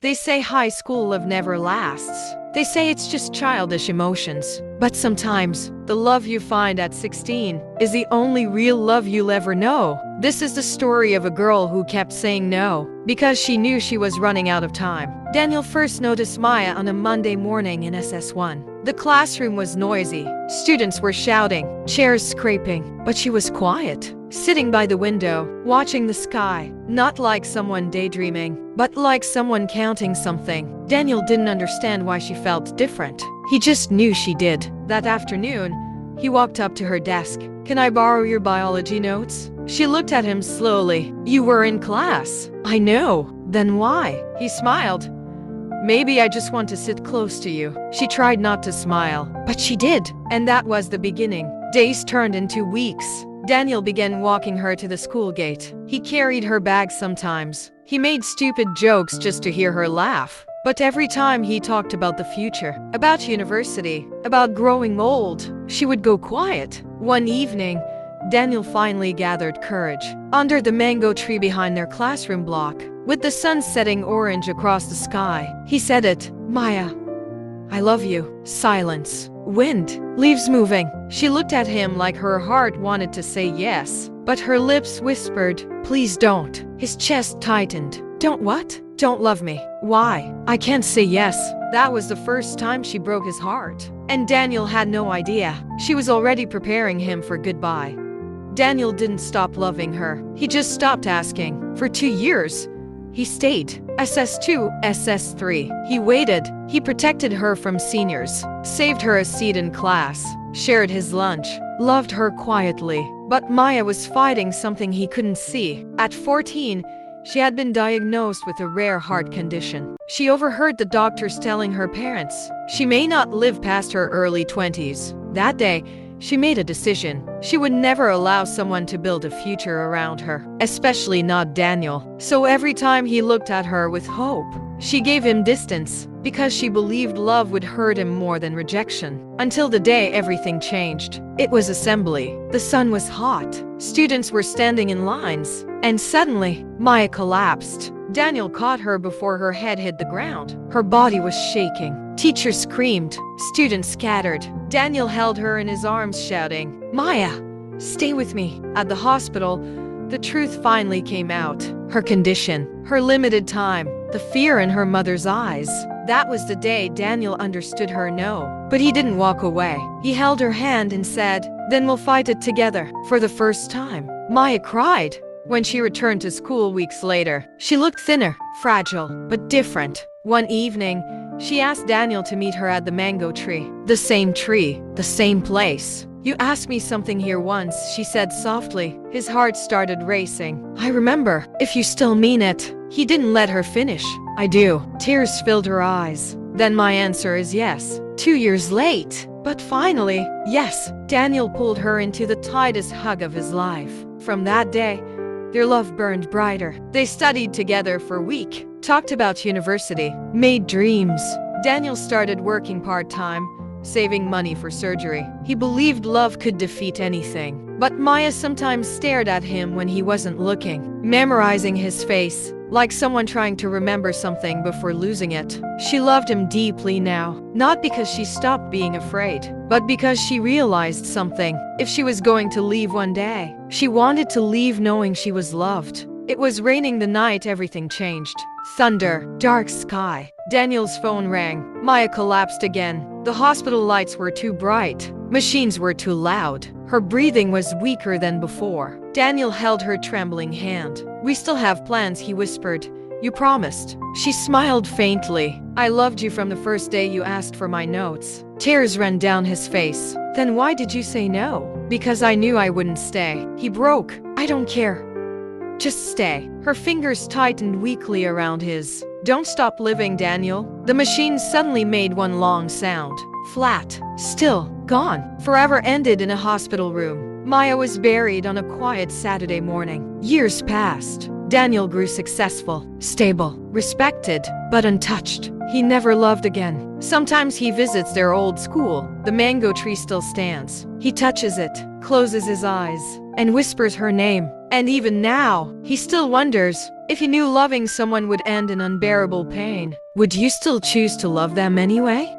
They say high school love never lasts. They say it's just childish emotions. But sometimes, the love you find at 16 is the only real love you'll ever know. This is the story of a girl who kept saying no because she knew she was running out of time. Daniel first noticed Maya on a Monday morning in SS1. The classroom was noisy. Students were shouting, chairs scraping, but she was quiet, sitting by the window, watching the sky, not like someone daydreaming, but like someone counting something. Daniel didn't understand why she felt different. He just knew she did. That afternoon, he walked up to her desk. "Can I borrow your biology notes?" She looked at him slowly. "You were in class." "I know." "Then why?" He smiled. "Maybe I just want to sit close to you." She tried not to smile, but she did. And that was the beginning. Days turned into weeks. Daniel began walking her to the school gate. He carried her bag sometimes. He made stupid jokes just to hear her laugh. But every time he talked about the future, about university, about growing old, she would go quiet. One evening, Daniel finally gathered courage. Under the mango tree behind their classroom block, with the sun setting orange across the sky, he said it. "Maya, I love you." Silence. Wind. Leaves moving. She looked at him like her heart wanted to say yes, but her lips whispered, "Please don't." His chest tightened. "Don't what?" "Don't love me." "Why?" "I can't say yes." That was the first time she broke his heart. And Daniel had no idea. She was already preparing him for goodbye. Daniel didn't stop loving her. He just stopped asking. For 2 years, he stayed. SS2, SS3. He waited. He protected her from seniors, saved her a seat in class, shared his lunch, loved her quietly. But Maya was fighting something he couldn't see. At 14, she had been diagnosed with a rare heart condition. She overheard the doctors telling her parents she may not live past her early 20s. That day, she made a decision. She would never allow someone to build a future around her, especially not Daniel. So every time he looked at her with hope, she gave him distance because she believed love would hurt him more than rejection. Until the day everything changed. It was assembly. The sun was hot. Students were standing in lines. And suddenly, Maya collapsed. Daniel caught her before her head hit the ground. Her body was shaking. Teachers screamed. Students scattered. Daniel held her in his arms, shouting, "Maya, stay with me." At the hospital, the truth finally came out. Her condition, her limited time, the fear in her mother's eyes. That was the day Daniel understood her no. But he didn't walk away. He held her hand and said, "Then we'll fight it together." For the first time, Maya cried. When she returned to school weeks later, she looked thinner, fragile, but different. One evening, she asked Daniel to meet her at the mango tree. The same place. "You asked me something here once," she said softly. His heart started racing. "I remember, if you still mean it." He didn't let her finish. "I do." Tears filled her eyes. "Then my answer is yes." 2 years late. But finally, yes. Daniel pulled her into the tightest hug of his life. From that day, their love burned brighter. They studied together for a week, talked about university, made dreams. Daniel started working part-time, saving money for surgery. He believed love could defeat anything. But Maya sometimes stared at him when he wasn't looking, memorizing his face, like someone trying to remember something before losing it. She loved him deeply now, not because she stopped being afraid, but because she realized something. If she was going to leave one day, she wanted to leave knowing she was loved. It was raining the night everything changed. Thunder, dark sky. Daniel's phone rang. Maya collapsed again. The hospital lights were too bright. Machines were too loud. Her breathing was weaker than before. Daniel held her trembling hand. "We still have plans," he whispered. "You promised." She smiled faintly. "I loved you from the first day you asked for my notes." Tears ran down his face. "Then why did you say no?" "Because I knew I wouldn't stay." He broke. "I don't care. Just stay." Her fingers tightened weakly around his. "Don't stop living, Daniel." The machine suddenly made one long sound. Flat. Still. Gone. Forever ended in a hospital room. Maya was buried on a quiet Saturday morning. Years passed. Daniel grew successful, stable, respected, but untouched. He never loved again. Sometimes he visits their old school. The mango tree still stands. He touches it, closes his eyes, and whispers her name. And even now, he still wonders, If you knew loving someone would end in unbearable pain, would you still choose to love them anyway?